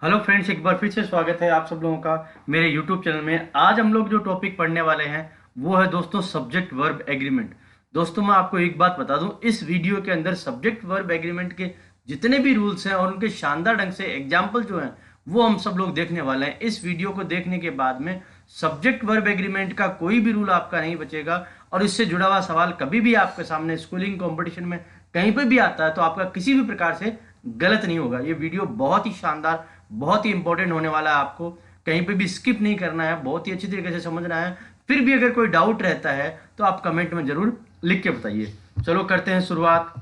Hello friends, एक बार फिर से स्वागत है आप सब लोगों का मेरे यूट्यूब चैनल में। आज हम लोग जो टॉपिक पढ़ने वाले हैं वो है दोस्तों सब्जेक्ट वर्ब एग्रीमेंट। दोस्तों मैं आपको एक बात बता दूं, इस वीडियो के अंदर सब्जेक्ट वर्ब एग्रीमेंट के जितने भी रूल्स हैं और उनके शानदार ढंग से एग्जाम्पल जो हैं वो हम सब लोग देखने वाले हैं। इस वीडियो को देखने के बाद में सब्जेक्ट वर्ब एग्रीमेंट का कोई भी रूल आपका नहीं बचेगा और इससे जुड़ा हुआ सवाल कभी भी आपके सामने स्कूलिंग कॉम्पिटिशन में कहीं पर भी आता है तो आपका किसी भी प्रकार से गलत नहीं होगा। ये वीडियो बहुत ही शानदार, बहुत ही इंपॉर्टेंट होने वाला है। आपको कहीं पे भी स्किप नहीं करना है, बहुत ही अच्छी तरीके से समझना है। फिर भी अगर कोई डाउट रहता है तो आप कमेंट में जरूर लिख के बताइए। चलो करते हैं शुरुआत।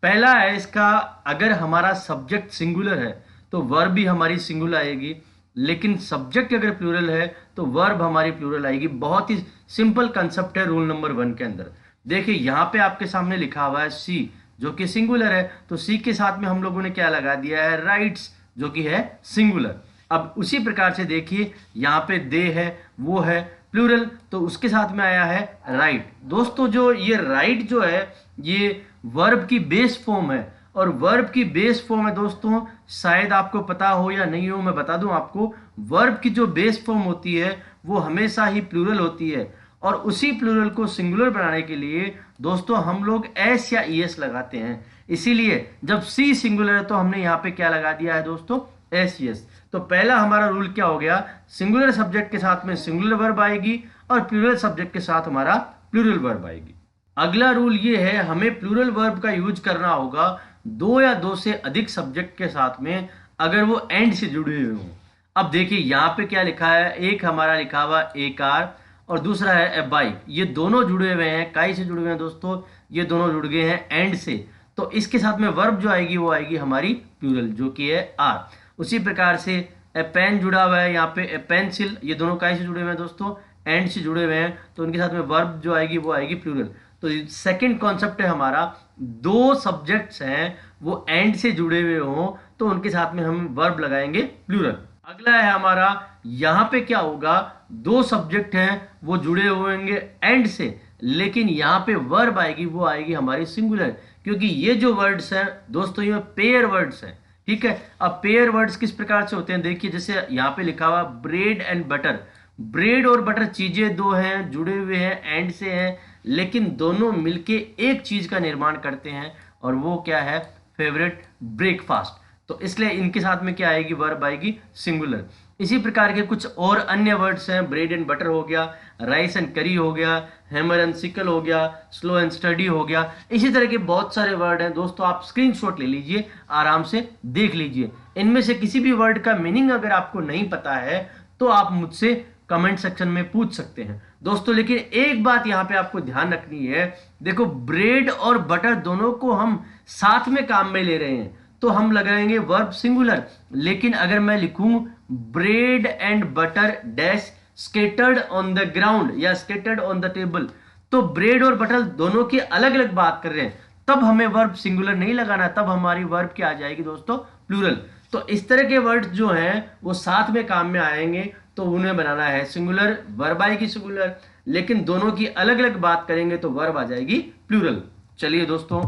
पहला है इसका, अगर हमारा सब्जेक्ट सिंगुलर है तो वर्ब भी हमारी सिंगुलर आएगी, लेकिन सब्जेक्ट अगर प्लूरल है तो वर्ब हमारी प्लूरल आएगी। बहुत ही सिंपल कंसेप्ट है रूल नंबर 1 के अंदर। देखिए यहाँ पे आपके सामने लिखा हुआ है सी, जो कि सिंगुलर है, तो सी के साथ में हम लोगों ने क्या लगा दिया है, राइट्स, जो कि है सिंगुलर। अब उसी प्रकार से देखिए यहाँ पे दे है, वो है प्लूरल, तो उसके साथ में आया है राइट। दोस्तों जो ये राइट जो है ये वर्ब की बेस फॉर्म है, और वर्ब की बेस फॉर्म है दोस्तों, शायद आपको पता हो या नहीं हो, मैं बता दूं आपको, वर्ब की जो बेस फॉर्म होती है वो हमेशा ही प्लूरल होती है। और उसी प्लूरल को सिंगुलर बनाने के लिए दोस्तों हम लोग एस या ईएस लगाते हैं। इसीलिए जब सी सिंगुलर है तो हमने यहाँ पे क्या लगा दिया है दोस्तों, एस ईएस। तो पहला हमारा रूल क्या हो गया, सिंगुलर सब्जेक्ट के साथ में सिंगुलर वर्ब आएगी और प्लूरल सब्जेक्ट के साथ हमारा प्लूरल वर्ब आएगी। अगला रूल ये है, हमें प्लूरल वर्ब का यूज करना होगा दो या दो से अधिक सब्जेक्ट के साथ में अगर वो एंड से जुड़े हुए हों। अब देखिए यहाँ पे क्या लिखा है, एक हमारा लिखा हुआ ए कार और दूसरा है ए बाइक। ये दोनों जुड़े हुए हैं, काई से जुड़े हुए हैं दोस्तों, ये दोनों जुड़ गए हैं एंड से। तो इसके साथ में वर्ब जो आएगी वो आएगी हमारी प्लूरल, जो कि है आर। उसी प्रकार से ए पेन जुड़ा हुआ है यहाँ पे, ए पेंसिल, ये दोनों काई से जुड़े हुए हैं दोस्तों, एंड से जुड़े हुए हैं, तो उनके साथ में वर्ब जो आएगी वो आएगी प्लूरल। तो सेकंड कॉन्सेप्ट है हमारा, दो सब्जेक्ट्स हैं वो एंड से जुड़े हुए हों तो उनके साथ में हम वर्ब लगाएंगे प्लूरल। अगला है हमारा, यहां पे क्या होगा, दो सब्जेक्ट हैं वो जुड़े हुए होंगे एंड से, लेकिन यहां पे वर्ब आएगी वो आएगी हमारी सिंगुलर, क्योंकि ये जो वर्ड्स हैं दोस्तों ये पेयर वर्ड्स हैं। ठीक है, अब पेयर वर्ड्स किस प्रकार से होते हैं, देखिए जैसे यहाँ पे लिखा हुआ ब्रेड एंड बटर। ब्रेड और बटर चीजें दो हैं, जुड़े हुए हैं, एंड से हैं, लेकिन दोनों मिलके एक चीज का निर्माण करते हैं और वो क्या है, फेवरेट ब्रेकफास्ट। तो इसलिए इनके साथ में क्या आएगी, वर्ब आएगी सिंगुलर। इसी प्रकार के कुछ और अन्य वर्ड्स हैं, ब्रेड एंड बटर हो गया, राइस एंड करी हो गया, हैमर एंड सिकल हो गया, स्लो एंड स्टडी हो गया। इसी तरह के बहुत सारे वर्ड हैं दोस्तों, आप स्क्रीनशॉट ले लीजिए, आराम से देख लीजिए। इनमें से किसी भी वर्ड का मीनिंग अगर आपको नहीं पता है तो आप मुझसे कमेंट सेक्शन में पूछ सकते हैं दोस्तों। लेकिन एक बात यहाँ पे आपको ध्यान रखनी है, देखो ब्रेड और बटर दोनों को हम साथ में काम में ले रहे हैं तो हम लगाएंगे वर्ब सिंगुलर। लेकिन अगर मैं लिखूं bread and butter dash scattered on the ground या स्केटर्ड ऑन द टेबल, तो ब्रेड और बटर दोनों की अलग अलग बात कर रहे हैं, तब हमें वर्ब सिंगुलर नहीं लगाना, तब हमारी वर्ब क्या आ जाएगी दोस्तों, प्लूरल। तो इस तरह के वर्ड्स जो हैं वो साथ में काम में आएंगे तो उन्हें बनाना है सिंगुलर, वर्ब आएगी सिंगुलर, लेकिन दोनों की अलग अलग बात करेंगे तो वर्ब आ जाएगी प्लूरल। चलिए दोस्तों,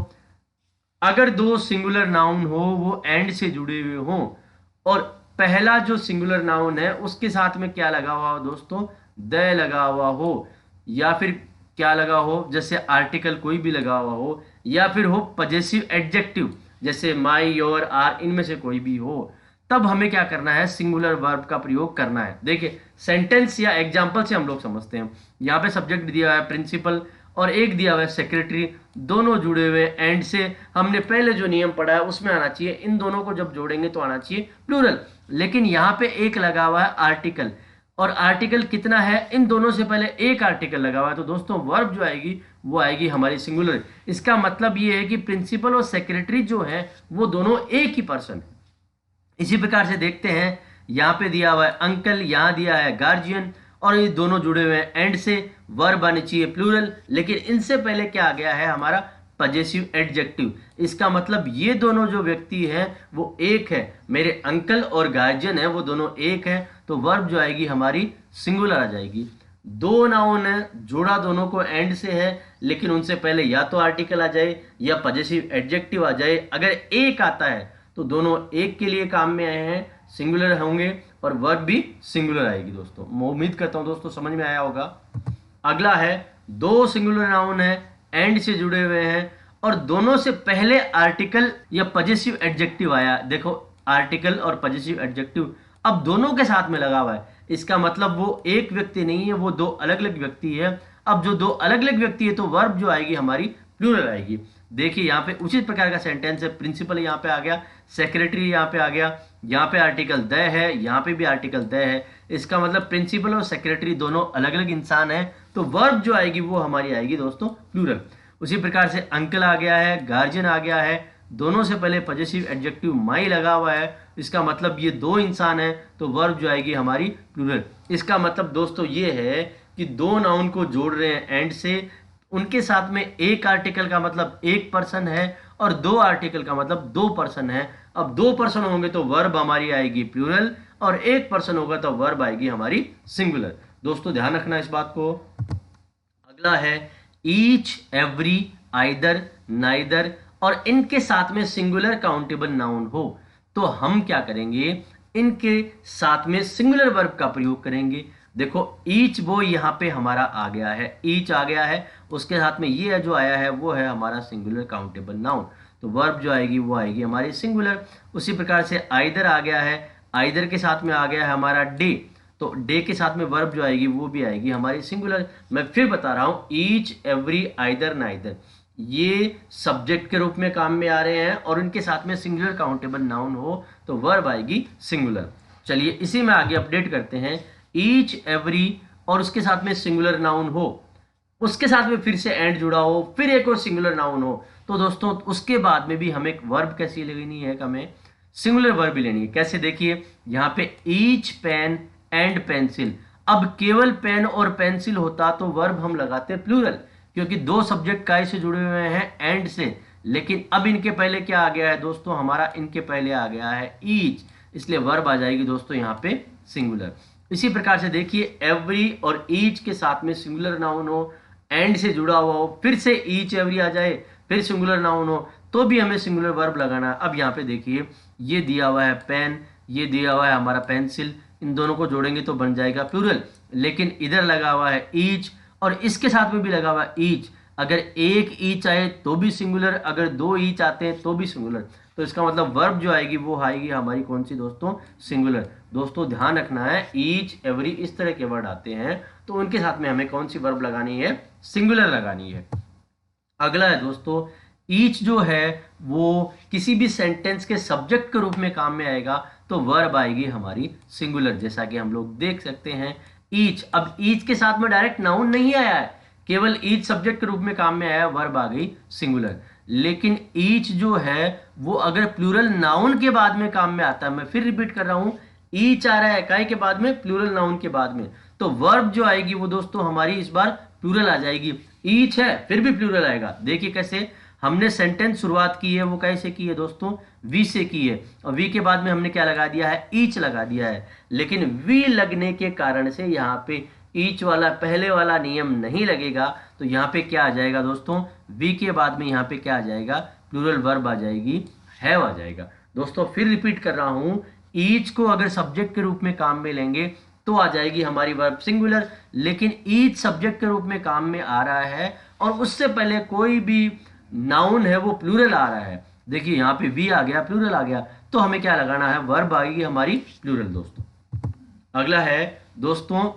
अगर दो सिंगुलर नाउन हो वो एंड से जुड़े हुए हो और पहला जो सिंगुलर नाउन है उसके साथ में क्या लगा हुआ हो दोस्तों, द लगा हुआ हो, या फिर क्या लगा हो, जैसे आर्टिकल कोई भी लगा हुआ हो, या फिर हो पजेसिव एडजेक्टिव जैसे माई, योर, आर, इनमें से कोई भी हो, तब हमें क्या करना है, सिंगुलर वर्ब का प्रयोग करना है। देखिए सेंटेंस या एग्जाम्पल से हम लोग समझते हैं। यहाँ पे सब्जेक्ट दिया है प्रिंसिपल और एक दिया हुआ है सेक्रेटरी, दोनों जुड़े हुए एंड से। हमने पहले जो नियम पढ़ा है उसमें आना चाहिए, इन दोनों को जब जोड़ेंगे तो आना चाहिए प्लूरल। लेकिन यहाँ पे एक लगा हुआ है आर्टिकल, और आर्टिकल कितना है, इन दोनों से पहले एक आर्टिकल लगा हुआ है, तो दोस्तों वर्ब जो आएगी वो आएगी हमारी सिंगुलर। इसका मतलब ये है कि प्रिंसिपल और सेक्रेटरी जो है वो दोनों एक ही पर्सन है। इसी प्रकार से देखते हैं, यहाँ पे दिया हुआ है अंकल, यहाँ दिया है गार्जियन, और ये दोनों जुड़े हुए हैं एंड से, वर्ब आनी चाहिए प्लूरल, लेकिन इनसे पहले क्या आ गया है हमारा पजेसिव एडजेक्टिव। इसका मतलब ये दोनों जो व्यक्ति हैं वो एक है, मेरे अंकल और गार्जियन है वो दोनों एक है, तो वर्ब जो आएगी हमारी सिंगुलर आ जाएगी। दो नाउन है, जोड़ा दोनों को एंड से है, लेकिन उनसे पहले या तो आर्टिकल आ जाए या पजेसिव एडजेक्टिव आ जाए। अगर एक आता है तो दोनों एक के लिए काम में आए हैं, सिंगुलर होंगे और वर्ब भी सिंगुलर आएगी दोस्तों। मैं उम्मीद करता हूं दोस्तों समझ में आया होगा। अगला है, दो सिंगुलर नाउन है, एंड से जुड़े हुए हैं और दोनों से पहले आर्टिकल या पजेसिव एडजेक्टिव आया। देखो आर्टिकल और पजेसिव एडजेक्टिव अब दोनों के साथ में लगा हुआ है, इसका मतलब वो एक व्यक्ति नहीं है, वो दो अलग अलग व्यक्ति है। अब जो दो अलग अलग व्यक्ति है तो वर्ब जो आएगी हमारी प्लूरल आएगी। देखिए यहाँ पे उचित प्रकार का सेंटेंस है, प्रिंसिपल यहाँ पे आ गया, सेक्रेटरी यहाँ पे आ गया, यहाँ पे आर्टिकल द है, यहाँ पे भी आर्टिकल द है। इसका मतलब प्रिंसिपल और सेक्रेटरी दोनों अलग अलग इंसान है, तो वर्ब जो आएगी वो हमारी आएगी दोस्तों प्लूरल। उसी प्रकार से अंकल आ गया है, गार्जियन आ गया है, दोनों से पहले पजेसिव एडजेक्टिव माई लगा हुआ है, इसका मतलब ये दो इंसान है, तो वर्ब जो आएगी हमारी प्लूरल। इसका मतलब दोस्तों ये है कि दो नाउन को जोड़ रहे हैं एंड से, उनके साथ में एक आर्टिकल का मतलब एक पर्सन है और दो आर्टिकल का मतलब दो पर्सन है। अब दो पर्सन होंगे तो वर्ब हमारी आएगी प्लूरल और एक पर्सन होगा तो वर्ब आएगी हमारी सिंगुलर। दोस्तों ध्यान रखना इस बात को। अगला है ईच, एवरी, आइदर, नाइदर और इनके साथ में सिंगुलर काउंटेबल नाउन हो तो हम क्या करेंगे, इनके साथ में सिंगुलर वर्ब का प्रयोग करेंगे। देखो ईच वो यहाँ पे हमारा आ गया है, ईच आ गया है, उसके साथ में ये जो आया है वो है हमारा सिंगुलर काउंटेबल नाउन, तो वर्ब जो आएगी वो आएगी हमारी सिंगुलर। उसी प्रकार से आइदर आ गया है, आइदर के साथ में आ गया है हमारा डे, तो डे के साथ में वर्ब जो आएगी वो भी आएगी हमारी सिंगुलर। मैं फिर बता रहा हूँ, ईच, एवरी, आइदर, नाइदर ये सब्जेक्ट के रूप में काम में आ रहे हैं और उनके साथ में सिंगुलर काउंटेबल नाउन हो तो वर्ब आएगी सिंगुलर। चलिए इसी में आगे अपडेट करते हैं, ईच, एवरी और उसके साथ में सिंगुलर नाउन हो, उसके साथ में फिर से एंड जुड़ा हो, फिर एक और सिंगुलर नाउन हो, तो दोस्तों उसके बाद में भी हमें वर्ब कैसी लेनी है, हमें सिंगुलर वर्ब भी लेनी है। कैसे, देखिए यहाँ पे ईच पेन एंड पेंसिल, अब केवल पेन और पेंसिल होता तो वर्ब हम लगाते प्लूरल, क्योंकि दो सब्जेक्ट काय से जुड़े हुए हैं एंड से, लेकिन अब इनके पहले क्या आ गया है दोस्तों, हमारा इनके पहले आ गया है ईच, इसलिए वर्ब आ जाएगी दोस्तों यहाँ पे सिंगुलर। इसी प्रकार से देखिए एवरी और ईच के साथ में सिंगुलर नाउन हो, एंड से जुड़ा हुआ हो, फिर से ईच एवरी आ जाए, फिर सिंगुलर नाउन हो, तो भी हमें सिंगुलर वर्ब लगाना है। अब यहाँ पे देखिए ये दिया हुआ है पेन, ये दिया हुआ है हमारा पेंसिल, इन दोनों को जोड़ेंगे तो बन जाएगा प्लूरल, लेकिन इधर लगा हुआ है ईच और इसके साथ में भी लगा हुआ है ईच। अगर एक ईच आए तो भी सिंगुलर, अगर दो ईच आते हैं तो भी सिंगुलर, तो इसका मतलब वर्ब जो आएगी वो आएगी हमारी कौन सी दोस्तों, सिंगुलर। दोस्तों ध्यान रखना है, ईच, एवरी इस तरह के वर्ड आते हैं तो उनके साथ में हमें कौन सी वर्ब लगानी है, सिंगुलर लगानी है। अगला है दोस्तों, ईच जो है वो किसी भी सेंटेंस के सब्जेक्ट के रूप में काम में आएगा तो वर्ब आएगी हमारी सिंगुलर, जैसा कि हम लोग देख सकते हैं ईच। अब ईच के साथ में डायरेक्ट नाउन नहीं आया है, केवल ईच सब्जेक्ट के रूप में काम में आया, वर्ब आ गई सिंगुलर। लेकिन ईच जो है वो अगर प्लूरल नाउन के बाद में काम में आता है, मैं फिर रिपीट कर रहा हूं, ईच आ रहा है काय के बाद में, प्लूरल नाउन के बाद में, तो वर्ब जो आएगी वो दोस्तों हमारी इस बार प्लूरल आ जाएगी। ईच है फिर भी प्लूरल आएगा। देखिए कैसे हमने सेंटेंस शुरुआत की है, वो कैसे की है दोस्तों, वी से की है, और वी के बाद में हमने क्या लगा दिया है, ईच लगा दिया है। लेकिन वी लगने के कारण से यहाँ पे ईच वाला पहले वाला नियम नहीं लगेगा, तो यहाँ पे क्या आ जाएगा दोस्तों, वी के बाद में यहाँ पे क्या आ जाएगा, प्लूरल वर्ब आ जाएगी, हैव आ जाएगा। दोस्तों फिर रिपीट कर रहा हूँ, ईच को अगर सब्जेक्ट के रूप में काम में लेंगे तो आ जाएगी हमारी वर्ब सिंगुलर, लेकिन ईच सब्जेक्ट के रूप में काम में आ रहा है और उससे पहले कोई भी नाउन है वो प्लूरल आ रहा है। देखिए यहाँ पे वी आ गया, प्लूरल आ गया, तो हमें क्या लगाना है, वर्ब आएगी हमारी प्लूरल दोस्तों। अगला है दोस्तों,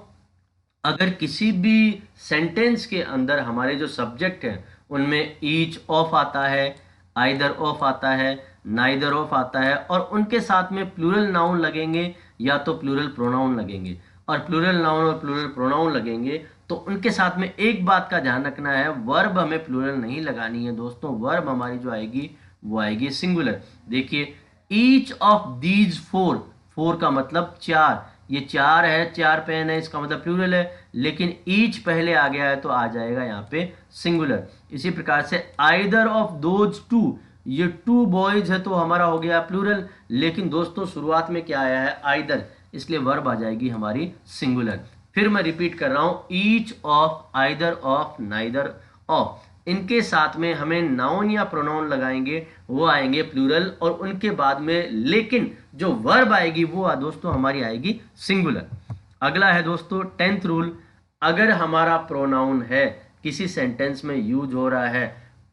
अगर किसी भी सेंटेंस के अंदर हमारे जो सब्जेक्ट है उनमें ईच ऑफ आता है, आइदर ऑफ आता है, नाइदर ऑफ आता है और उनके साथ में प्लूरल नाउन लगेंगे या तो प्लूरल प्रोनाउन लगेंगे, और प्लूरल नाउन और प्लूरल प्रोनाउन लगेंगे तो उनके साथ में एक बात का ध्यान रखना है, वर्ब हमें प्लूरल नहीं लगानी है दोस्तों, वर्ब हमारी जो आएगी वो आएगी सिंगुलर। देखिए each of these four, four का मतलब चार, ये चार है, चार पेन है, इसका मतलब प्लूरल है, लेकिन ईच पहले आ गया है तो आ जाएगा यहाँ पे सिंगुलर। इसी प्रकार से आइदर ऑफ दोज टू, ये टू बॉयज है तो हमारा हो गया प्लूरल, लेकिन दोस्तों शुरुआत में क्या आया है, आइदर, इसलिए वर्ब आ जाएगी हमारी सिंगुलर। फिर मैं रिपीट कर रहा हूं, each of, either of, neither of, इनके साथ में हमें नाउन या प्रोनाउन लगाएंगे, वो आएंगे प्लूरल, और उनके बाद में लेकिन जो वर्ब आएगी वो दोस्तों हमारी आएगी सिंगुलर। अगला है दोस्तों 10th रूल, अगर हमारा प्रोनाउन है किसी सेंटेंस में यूज हो रहा है,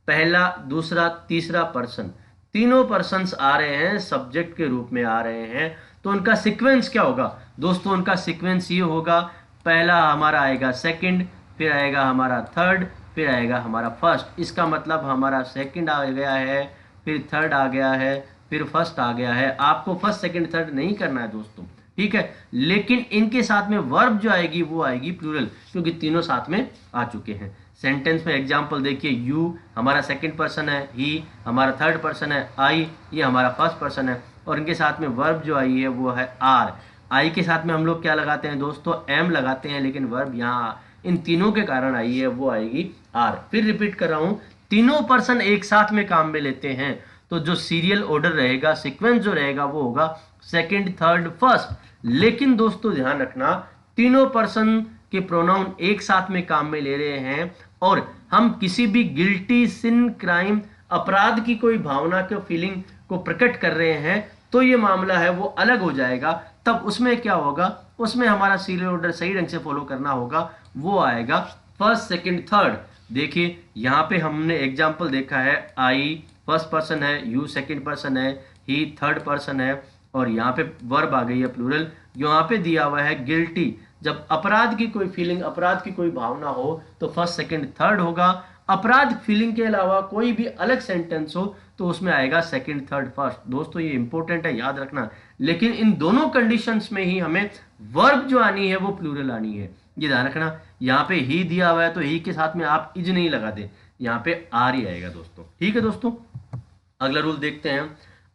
पहला, दूसरा, तीसरा पर्सन, तीनों पर्सन्स आ रहे हैं, सब्जेक्ट के रूप में आ रहे हैं, तो उनका सीक्वेंस क्या होगा दोस्तों? उनका सीक्वेंस ये होगा, पहला हमारा आएगा सेकंड, फिर आएगा हमारा थर्ड, फिर आएगा हमारा फर्स्ट। इसका मतलब हमारा सेकंड आ गया है, फिर थर्ड आ गया है, फिर फर्स्ट आ गया है। आपको फर्स्ट सेकंड थर्ड नहीं करना है दोस्तों, ठीक है, लेकिन इनके साथ में वर्ब जो आएगी वो आएगी प्लूरल, क्योंकि तीनों साथ में आ चुके हैं। सेंटेंस में एग्जांपल देखिए, यू हमारा सेकंड पर्सन है, ही हमारा थर्ड पर्सन है, आई ये हमारा फर्स्ट पर्सन है, और इनके साथ में वर्ब जो आई है वो है आर। आई के साथ में हम लोग क्या लगाते हैं दोस्तों? एम लगाते हैं, लेकिन वर्ब यहाँ इन तीनों के कारण आई है, वो आएगी आर। फिर रिपीट कर रहा हूं, तीनों पर्सन एक साथ में काम में लेते हैं, तो जो सीरियल ऑर्डर रहेगा, सीक्वेंस जो रहेगा वो होगा सेकंड, थर्ड, फर्स्ट। लेकिन दोस्तों ध्यान रखना, तीनों पर्सन के प्रोनाउन एक साथ में काम में ले रहे हैं, और हम किसी भी गिल्टी, सिन, क्राइम, अपराध की कोई भावना के फीलिंग को प्रकट कर रहे हैं, तो ये मामला है वो अलग हो जाएगा। तब उसमें क्या होगा? उसमें हमारा सीरियल ऑर्डर सही ढंग से फॉलो करना होगा, वो आएगा फर्स्ट, सेकंड, थर्ड। देखिए यहाँ पे हमने एग्जांपल देखा है, आई फर्स्ट पर्सन है, यू सेकंड पर्सन है, ही थर्ड पर्सन है, और यहाँ पे वर्ब आ गई है प्लूरल। यहाँ पे दिया हुआ है गिल्टी, जब अपराध की कोई फीलिंग, अपराध की कोई भावना हो तो फर्स्ट, सेकंड, थर्ड होगा। अपराध फीलिंग के अलावा कोई भी अलग सेंटेंस हो तो उसमें आएगा सेकंड, थर्ड, फर्स्ट। दोस्तों ये इंपॉर्टेंट है, याद रखना। लेकिन इन दोनों कंडीशंस में ही हमें वर्ब जो आनी है वो प्लूरल आनी है, ये ध्यान रखना। यहाँ पे ही दिया हुआ है तो ही के साथ में आप इज नहीं लगा दे, यहाँ पे आर ही आएगा दोस्तों, ठीक है दोस्तों। अगला रूल देखते हैं,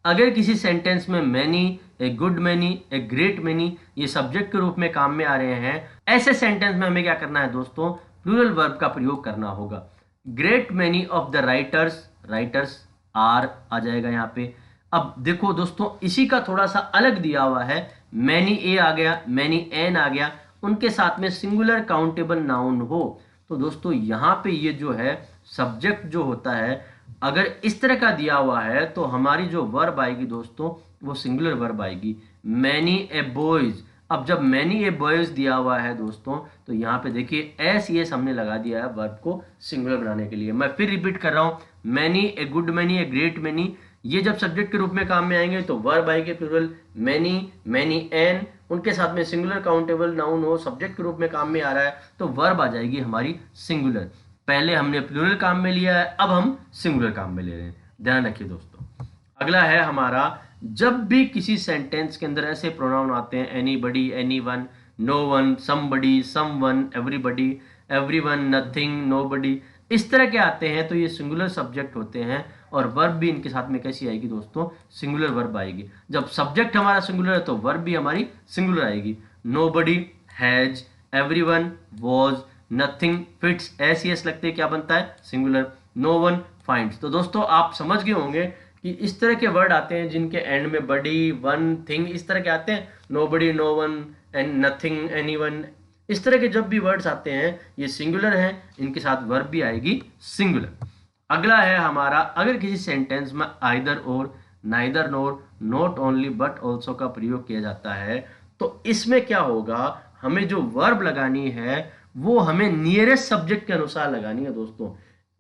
अगर किसी सेंटेंस में many, a good many, a great many ये सब्जेक्ट के रूप में काम में आ रहे हैं, ऐसे सेंटेंस में हमें क्या करना है दोस्तों? प्लूरल वर्ब का प्रयोग करना होगा। Great many of the writers, writers are आ जाएगा यहाँ पे। अब देखो दोस्तों, इसी का थोड़ा सा अलग दिया हुआ है, मैनी ए आ गया, मैनी एन आ गया, उनके साथ में सिंगुलर काउंटेबल नाउन हो, तो दोस्तों यहाँ पे ये जो है सब्जेक्ट जो होता है, अगर इस तरह का दिया हुआ है तो हमारी जो वर्ब आएगी दोस्तों वो सिंगुलर वर्ब आएगी, मैनी ए बॉयज। अब जब मैनी ए बॉयज दिया हुआ है दोस्तों, तो यहाँ पे देखिए एस ये हमने लगा दिया है वर्ब को सिंगुलर बनाने के लिए। मैं फिर रिपीट कर रहा हूँ, many, a good many, a great many, ये जब सब्जेक्ट के रूप में काम में आएंगे तो वर्ब आएगी प्लूरल। मैनी, मैनी एन, उनके साथ में सिंगुलर काउंटेबल नाउन हो, सब्जेक्ट के रूप में काम में आ रहा है, तो वर्ब आ जाएगी हमारी सिंगुलर। पहले हमने प्लूरल काम में लिया है, अब हम सिंगुलर काम में ले रहे हैं, ध्यान रखिए दोस्तों। अगला है हमारा, जब भी किसी सेंटेंस के अंदर ऐसे प्रोनाउन आते हैं, anybody, anyone, no one, somebody, someone, everybody, everyone, nothing, nobody, इस तरह के आते हैं तो ये सिंगुलर सब्जेक्ट होते हैं, और वर्ब भी इनके साथ में कैसी आएगी दोस्तों? सिंगुलर वर्ब आएगी। जब सब्जेक्ट हमारा सिंगुलर है तो वर्ब भी हमारी सिंगुलर आएगी। Nobody has, everyone was, nothing fits, ऐसी एस लगते क्या बनता है? सिंगुलर। No one finds. तो दोस्तों आप समझ गए होंगे कि इस तरह के वर्ड आते हैं जिनके एंड में बडी, वन, थिंग इस तरह के आते हैं, nobody, no one and nothing, anyone, इस तरह के जब भी वर्ड्स आते हैं ये सिंगुलर हैं, इनके साथ वर्ब भी आएगी सिंगुलर। अगला है हमारा, अगर किसी सेंटेंस में आइदर और, neither NOR, not only but also का प्रयोग किया जाता है, तो इसमें क्या होगा? हमें जो वर्ब लगानी है वो हमें नियरेस्ट सब्जेक्ट के अनुसार लगानी है दोस्तों।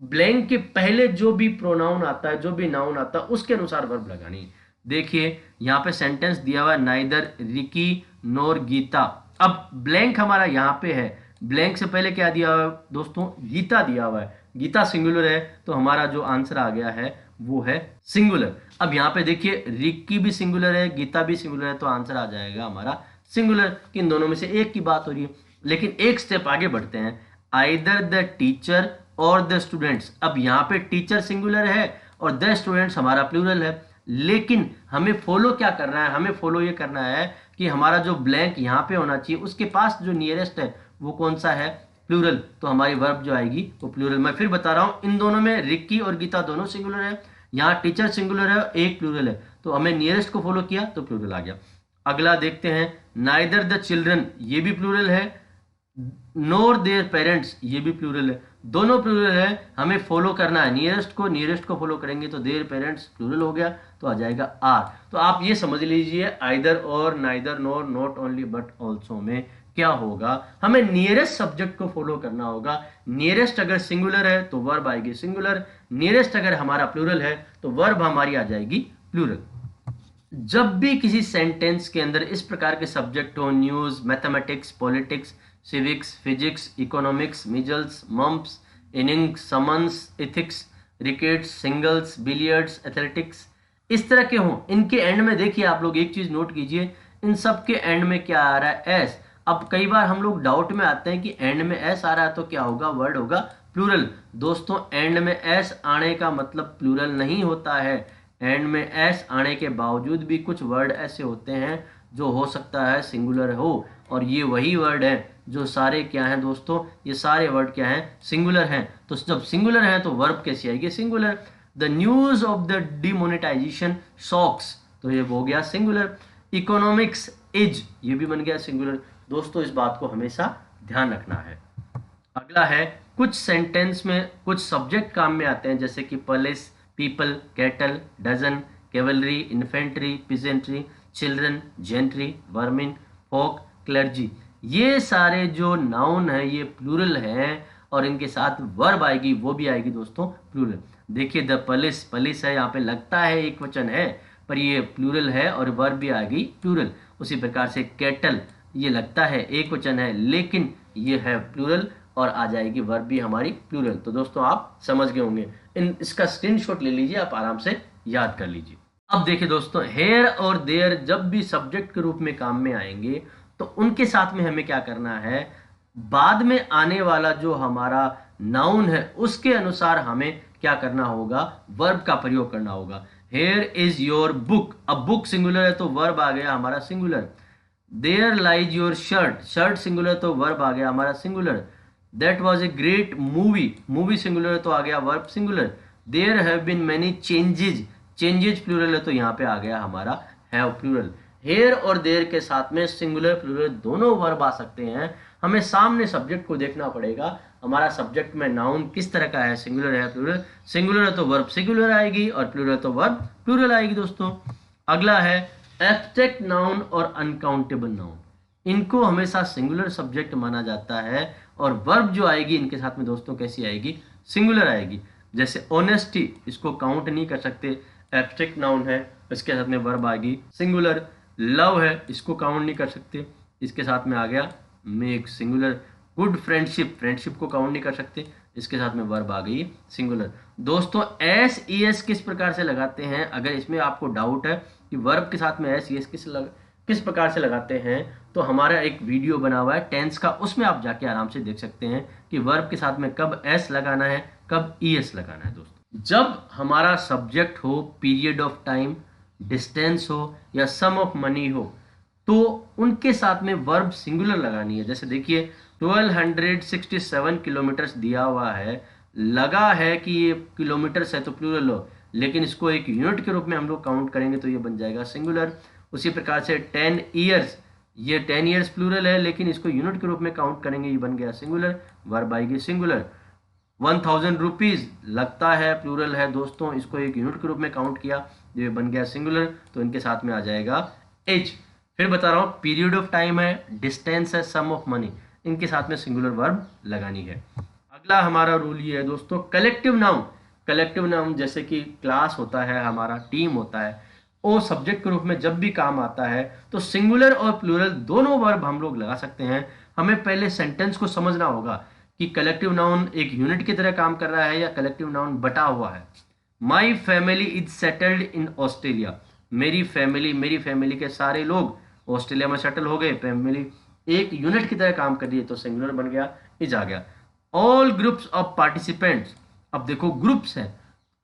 ब्लैंक के पहले जो भी प्रोनाउन आता है, जो भी नाउन आता है, उसके अनुसार वर्ब लगानी है। देखिए यहाँ पे सेंटेंस दिया हुआ है, नाइदर रिकी नोर गीता। अब ब्लैंक हमारा यहाँ पे है, ब्लैंक से पहले क्या दिया हुआ है दोस्तों? गीता दिया हुआ है। गीता सिंगुलर है तो हमारा जो आंसर आ गया है वो है सिंगुलर। अब यहाँ पे देखिए रिकी भी सिंगुलर है, गीता भी सिंगुलर है, तो आंसर आ जाएगा हमारा सिंगुलर। इन दोनों में से एक की बात हो रही है। लेकिन एक स्टेप आगे बढ़ते हैं, आइदर द टीचर और द स्टूडेंट्स। अब यहाँ पे टीचर सिंगुलर है और द स्टूडेंट्स हमारा प्लूरल है, लेकिन हमें फॉलो क्या करना है? हमें फॉलो ये करना है कि हमारा जो ब्लैंक यहाँ पे होना चाहिए उसके पास जो नियरेस्ट है वो कौन सा है? प्लूरल। तो हमारी वर्ब जो आएगी वो प्लूरल। मैं फिर बता रहा हूँ, इन दोनों में रिक्की और गीता दोनों सिंगुलर है, यहाँ टीचर सिंगुलर है, एक प्लूरल है, तो हमें नियरेस्ट को फॉलो किया तो प्लूरल आ गया। अगला देखते हैं, नाइदर द चिल्ड्रन, ये भी प्लूरल है, नोर देयर पेरेंट्स, ये भी प्लूरल है। दोनों प्लूरल है, हमें फॉलो करना है नियरेस्ट को फॉलो करेंगे तो देयर पेरेंट्स प्लूरल हो गया तो आ जाएगा आर। तो आप ये समझ लीजिए आइदर और, neither NOR, not only but also में क्या होगा, हमें नियरेस्ट सब्जेक्ट को फॉलो करना होगा। नियरेस्ट अगर सिंगुलर है तो वर्ब आएगी सिंगुलर, नियरेस्ट अगर हमारा प्लूरल है तो वर्ब हमारी आ जाएगी प्लूरल। जब भी किसी सेंटेंस के अंदर इस प्रकार के सब्जेक्ट हो, news, mathematics, politics, civics, physics, economics, measles, mumps, innings, summons, ethics, rickets, singles, billiards, athletics, इस तरह के हों, इनके एंड में देखिए आप लोग एक चीज नोट कीजिए, इन सब के एंड में क्या आ रहा है, एस। अब कई बार हम लोग डाउट में आते हैं कि एंड में एस आ रहा है तो क्या होगा, वर्ड होगा प्लूरल। दोस्तों एंड में एस आने का मतलब प्लूरल नहीं होता है। एंड में एस आने के बावजूद भी कुछ वर्ड ऐसे होते हैं जो हो सकता है सिंगुलर हो, और ये वही वर्ड है जो सारे क्या हैं दोस्तों, ये सारे वर्ड क्या हैं, सिंगुलर हैं। तो जब सिंगुलर हैं तो वर्ब कैसी आएगी, singular. The news of the demonetisation shocks, तो ये हो गया सिंगुलर। इकोनॉमिक्स इज, ये भी बन गया सिंगुलर। दोस्तों इस बात को हमेशा ध्यान रखना है। अगला है, कुछ सेंटेंस में कुछ सब्जेक्ट काम में आते हैं, जैसे कि police, people, cattle, dozen, cavalry, infantry, peasantry, children, gentry, vermin, folk, clergy. ये सारे जो नाउन है ये प्लूरल है और इनके साथ वर्ब आएगी, वो भी आएगी दोस्तों प्लूरल। देखिए द पुलिस, पुलिस है, यहाँ पे लगता है एक वचन है पर ये प्लूरल है और वर्ब भी आ गई प्लूरल। उसी प्रकार से कैटल, ये लगता है एक वचन है लेकिन ये है प्लूरल और आ जाएगी वर्ब भी हमारी प्लूरल। तो दोस्तों आप समझ गए होंगे, इसका स्क्रीनशॉट ले लीजिए, आप आराम से याद कर लीजिए। अब देखिए दोस्तों, हेयर और देयर जब भी सब्जेक्ट के रूप में काम में आएंगे तो उनके साथ में हमें क्या करना है, बाद में आने वाला जो हमारा नाउन है उसके अनुसार हमें क्या करना होगा, वर्ब का प्रयोग करना होगा। हेयर इज योर बुक, अब बुक सिंगुलर है तो वर्ब आ गया हमारा singular. There lies your shirt, shirt singular तो वर्ब आ गया हमारा singular. That was a great movie, movie singular है तो आ गया verb singular. There have been many changes, changes plural है तो यहाँ पे आ गया हमारा हैव प्लूरल। हेयर और देयर के साथ में सिंगुलर प्लूरल दोनों वर्ब आ सकते हैं। हमें सामने सब्जेक्ट को देखना पड़ेगा, हमारा सब्जेक्ट में नाउन किस तरह का है, सिंगुलर है प्लूरल, सिंगुलर है तो वर्ब सिंगुलर आएगी और प्लूरल है तो वर्ब प्लूरल आएगी दोस्तों। अगला है एब्स्ट्रैक्ट नाउन और अनकाउंटेबल नाउन, इनको हमेशा सिंगुलर सब्जेक्ट माना जाता है और वर्ब जो आएगी इनके साथ में दोस्तों कैसी आएगी, सिंगुलर आएगी। जैसे ऑनेस्टी, इसको काउंट नहीं कर सकते, एब्स्ट्रैक्ट नाउन है, इसके साथ में वर्ब आएगी सिंगुलर। लव है, इसको काउंट नहीं कर सकते, इसके साथ में आ गया make singular. Good friendship, friendship को काउंट नहीं कर सकते, इसके साथ में वर्ब आ गई सिंगुलर। दोस्तों एस ई एस किस प्रकार से लगाते हैं, अगर इसमें आपको डाउट है कि वर्ब के साथ में एस ई एस किस प्रकार से लगाते हैं तो हमारा एक वीडियो बना हुआ है टेंस का, उसमें आप जाके आराम से देख सकते हैं कि वर्ब के साथ में कब एस लगाना है कब ई एस लगाना है। दोस्तों जब हमारा सब्जेक्ट हो पीरियड ऑफ टाइम, डिस्टेंस हो या सम ऑफ मनी हो तो उनके साथ में वर्ब सिंगुलर लगानी है। जैसे देखिए 1267 किलोमीटर्स दिया हुआ है, लगा है कि ये किलोमीटर्स है तो प्लूरल हो, लेकिन इसको एक यूनिट के रूप में हम लोग काउंट करेंगे तो ये बन जाएगा सिंगुलर। उसी प्रकार से 10 ईयर्स, ये 10 ईयर्स प्लूरल है लेकिन इसको यूनिट के रूप में काउंट करेंगे, ये बन गया सिंगुलर, वर्ब आएगी सिंगुलर। 1000 रुपीज लगता है प्लूरल है दोस्तों, इसको एक यूनिट के रूप में काउंट किया, ये बन गया सिंगुलर, तो इनके साथ में आ जाएगा एज। फिर बता रहा हूँ पीरियड ऑफ टाइम है, डिस्टेंस है, सम ऑफ मनी, इनके साथ में सिंगुलर वर्ब लगानी है। अगला हमारा रूल ये है दोस्तों, कलेक्टिव नाउन। कलेक्टिव नाउन जैसे कि क्लास होता है, हमारा टीम होता है, वो सब्जेक्ट के रूप में जब भी काम आता है तो सिंगुलर और प्लूरल दोनों वर्ब हम लोग लगा सकते हैं। हमें पहले सेंटेंस को समझना होगा कि कलेक्टिव नाउन एक यूनिट की तरह काम कर रहा है या कलेक्टिव नाउन बटा हुआ है। My family is settled in Australia, मेरी फैमिली के सारे लोग ऑस्ट्रेलिया में सेटल हो गए, फैमिली एक यूनिट की तरह काम कर रही है तो सिंगुलर बन गया, इज आ गया। ऑल ग्रुप्स ऑफ पार्टिसिपेंट्स, अब देखो ग्रुप्स है,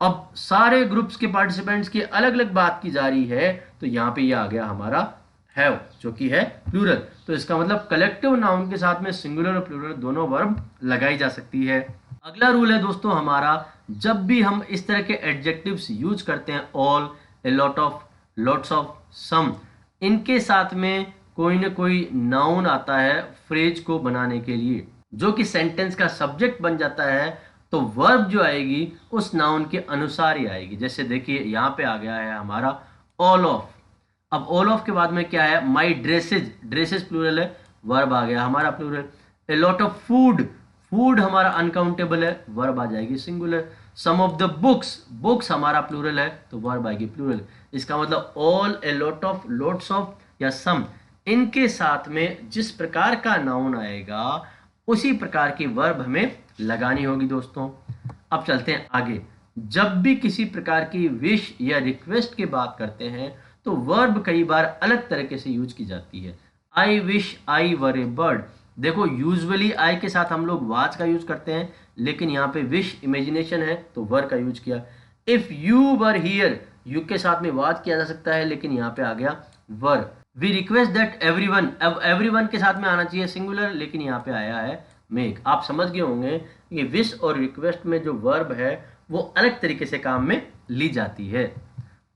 अब सारे ग्रुप्स के पार्टिसिपेंट्स की अलग अलग बात की जा रही है तो यहाँ पे ये आ गया हमारा हैव जो कि है प्लूरल। तो इसका मतलब कलेक्टिव नाउन के साथ में सिंगुलर और प्लूरल दोनों वर्ब लगाई जा सकती है। अगला रूल है दोस्तों हमारा, जब भी हम इस तरह के एडजेक्टिव्स यूज करते हैं, all, a lot of, lots of, some, इनके साथ में कोई ना कोई नाउन आता है फ्रेज को बनाने के लिए। जो कि सेंटेंस का सब्जेक्ट बन जाता है, तो वर्ब जो आएगी उस नाउन के अनुसार ही आएगी। जैसे देखिए यहाँ पे आ गया है हमारा ऑल ऑफ। अब ऑल ऑफ के बाद में क्या है, माई ड्रेसेज, ड्रेसेज प्लूरल है, वर्ब आ गया हमारा plural. A lot of food, food हमारा अनकाउंटेबल है, वर्ब आ जाएगी singular. Some of the books, books हमारा प्लूरल है तो वर्ब आएगी प्लूरल। इसका मतलब all, a lot of, lots of या सम, इनके साथ में जिस प्रकार का नाउन आएगा उसी प्रकार की वर्ब हमें लगानी होगी दोस्तों। अब चलते हैं आगे। जब भी किसी प्रकार की विश या रिक्वेस्ट की बात करते हैं तो वर्ब कई बार अलग तरीके से यूज की जाती है। I wish I were A bird, देखो यूजुअली आई के साथ हम लोग वाज का यूज करते हैं, लेकिन यहाँ पे विश इमेजिनेशन है तो वर का यूज किया। If you were here, you के साथ में वाज किया जा सकता है, लेकिन यहाँ पे आ गया वर। वी रिक्वेस्ट दैट एवरीवन, अब एवरीवन के साथ में आना चाहिए सिंगुलर, लेकिन यहाँ पे आया है मेक। आप समझ गए होंगे कि विश और रिक्वेस्ट में जो वर्ब है वो अलग तरीके से काम में ली जाती है।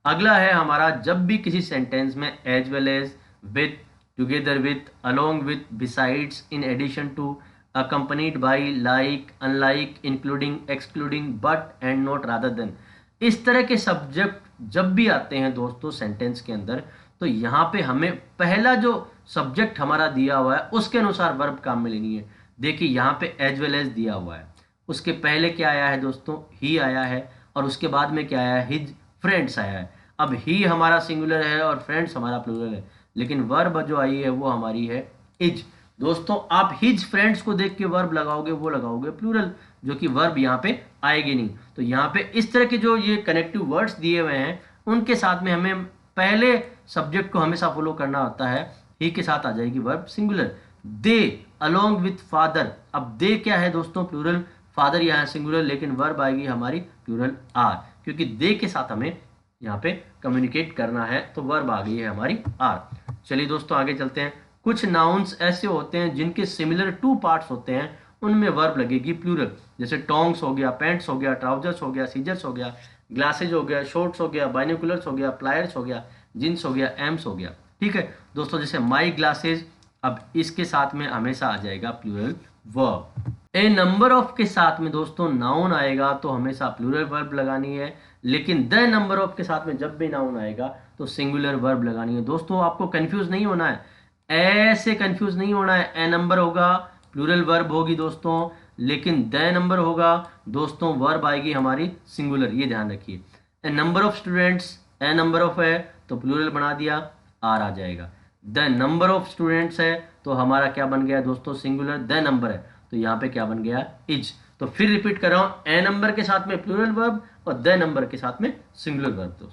अगला है हमारा, जब भी किसी सेंटेंस में as well as, with, together with, along with, besides, in addition to, accompanied by, like, unlike, including, excluding, but and not, rather than, इस तरह के सब्जेक्ट जब भी आते हैं दोस्तों सेंटेंस के अंदर, तो यहाँ पे हमें पहला जो सब्जेक्ट हमारा दिया हुआ है उसके अनुसार वर्ब काम में लेनी है। देखिए यहाँ पे एज वेल एज दिया हुआ है, उसके पहले क्या आया है दोस्तों, ही आया है, और उसके बाद में क्या आया है, हिज फ्रेंड्स आया है। अब ही हमारा सिंगुलर है और फ्रेंड्स हमारा प्लूरल है, लेकिन वर्ब जो आई है वो हमारी है इज। दोस्तों आप हिज फ्रेंड्स को देख के वर्ब लगाओगे, वो लगाओगे प्लूरल, जो कि वर्ब यहाँ पे आएगी नहीं। तो यहाँ पे इस तरह के जो ये कनेक्टिव वर्ड्स दिए हुए हैं उनके साथ में हमें पहले सब्जेक्ट को हमेशा फॉलो करना होता है। ही के साथ आ जाएगी verb singular. They along with father, अब दे क्या है दोस्तों प्लूरल, फादर यहाँ सिंगुलर, लेकिन वर्ब आएगी हमारी प्लूरल आर, क्योंकि दे के साथ हमें यहाँ पे कम्युनिकेट करना है, तो वर्ब आ गई है हमारी आर। चलिए दोस्तों आगे चलते हैं। कुछ नाउन्स ऐसे होते हैं जिनके सिमिलर टू पार्ट्स होते हैं, उनमें वर्ब लगेगी प्लूरल। जैसे टोंग्स हो गया, पैंट्स हो गया, ट्राउजर्स हो गया, सीजर्स हो गया, ग्लासेज हो गया, शॉर्ट्स हो गया, बाइनोकुलर्स हो गया, प्लायर्स हो गया, जींस हो गया, एम्स हो गया। ठीक है दोस्तों, जैसे माई ग्लासेज, अब इसके साथ में हमेशा आ जाएगा plural verb. A number of के साथ में दोस्तों नाउन आएगा तो हमेशा प्लूरल वर्ब लगानी है, लेकिन द नंबर ऑफ के साथ में जब भी नाउन आएगा तो सिंगुलर वर्ब लगानी है। दोस्तों आपको कंफ्यूज नहीं होना है, ऐसे कंफ्यूज नहीं होना है। ए नंबर होगा प्लूरल वर्ब होगी दोस्तों, लेकिन द नंबर होगा दोस्तों वर्ब आएगी हमारी सिंगुलर, ये ध्यान रखिए। A number of students, a number of है तो प्लूरल बना दिया, आर आ जाएगा। द नंबर ऑफ स्टूडेंट्स है तो हमारा क्या बन गया दोस्तों सिंगुलर, द नंबर है तो यहाँ पे क्या बन गया इज। तो फिर रिपीट कर रहा हूं, ए नंबर के साथ में प्लूरल वर्ब और द नंबर के साथ में सिंगुलर वर्ब।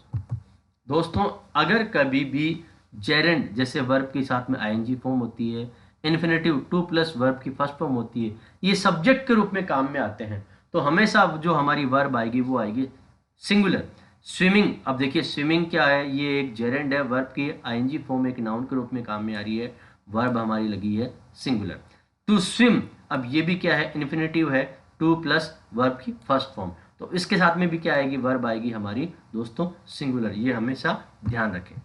दोस्तों अगर कभी भी जेरेंड जैसे वर्ब के साथ में आईएनजी फॉर्म होती है, इन्फिनेटिव टू प्लस वर्ब की फर्स्ट फॉर्म होती है, ये सब्जेक्ट के रूप में काम में आते हैं, तो हमेशा जो हमारी वर्ब आएगी वो आएगी सिंगुलर। स्विमिंग, अब देखिए स्विमिंग क्या है, ये एक जेरेंड है, वर्ब की आईएनजी फॉर्म एक नाउन के रूप में काम में आ रही है, वर्ब हमारी लगी है सिंगुलर। टू स्विम, अब ये भी क्या है, इन्फिनेटिव है, टू प्लस वर्ब की फर्स्ट फॉर्म, तो इसके साथ में भी क्या आएगी, वर्ब आएगी हमारी दोस्तों सिंगुलर, ये हमेशा ध्यान रखें।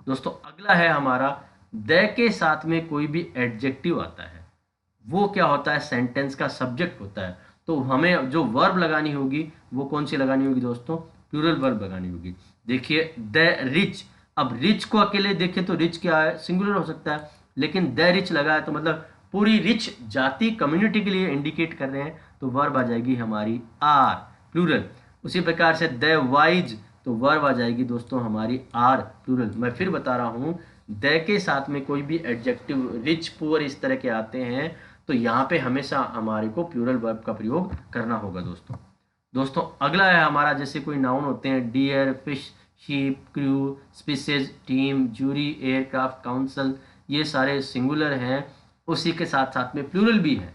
दोस्तों अगला है हमारा, द के साथ में कोई भी एडजेक्टिव आता है वो क्या होता है, सेंटेंस का सब्जेक्ट होता है, तो हमें जो वर्ब लगानी होगी वो कौन सी लगानी होगी दोस्तों, प्लूरल वर्ब लगानी होगी। देखिए द रिच, अब रिच को अकेले देखें तो रिच क्या है, सिंगुलर हो सकता है, लेकिन द रिच लगा है तो मतलब पूरी रिच जाति कम्युनिटी के लिए इंडिकेट कर रहे हैं, तो वर्ब आ जाएगी हमारी आर प्लूरल। उसी प्रकार से द वाइज, तो वर्ब आ जाएगी दोस्तों हमारी आर प्लूरल। मैं फिर बता रहा हूँ, द के साथ में कोई भी एडजेक्टिव रिच पुअर इस तरह के आते हैं तो यहाँ पे हमेशा हमारे को प्लूरल वर्ब का प्रयोग करना होगा दोस्तों अगला है हमारा, जैसे कोई नाउन होते हैं, deer, fish, sheep, crew, species, team, jury, aircraft, council, ये सारे सिंगुलर हैं, उसी के साथ साथ में प्लूरल भी है,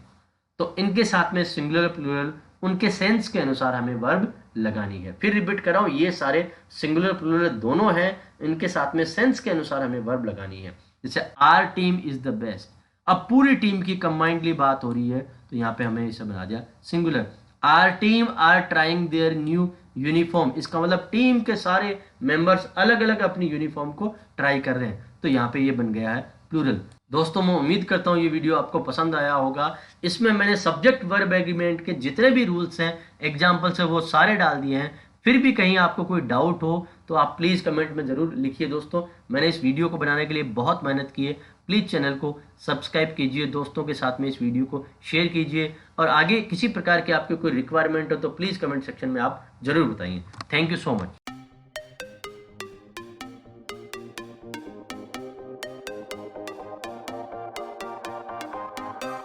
तो इनके साथ में सिंगुलर प्लूरल उनके सेंस के अनुसार हमें वर्ब लगानी है। फिर रिपीट कर रहा हूँ, ये सारे सिंगुलर प्लूरल दोनों हैं, इनके साथ में सेंस के अनुसार हमें वर्ब लगानी है। जैसे our team is the best, अब पूरी टीम की कंबाइंडली बात हो रही है तो यहाँ पे हमें इसे बना दिया singular. Our team are trying their new uniform, इसका मतलब टीम के सारे मेंबर्स अलग अलग अपनी यूनिफॉर्म को ट्राई कर रहे हैं, तो यहाँ पे ये बन गया है प्लूरल। दोस्तों मैं उम्मीद करता हूँ ये वीडियो आपको पसंद आया होगा। इसमें मैंने सब्जेक्ट वर्ब एग्रीमेंट के जितने भी रूल्स हैं, एग्जाम्पल्स हैं, वो सारे डाल दिए हैं। फिर भी कहीं आपको कोई डाउट हो तो आप प्लीज़ कमेंट में ज़रूर लिखिए। दोस्तों मैंने इस वीडियो को बनाने के लिए बहुत मेहनत की है। प्लीज़ चैनल को सब्सक्राइब कीजिए, दोस्तों के साथ में इस वीडियो को शेयर कीजिए, और आगे किसी प्रकार के आपके कोई रिक्वायरमेंट हो तो प्लीज़ कमेंट सेक्शन में आप ज़रूर बताइए। Thank you so much.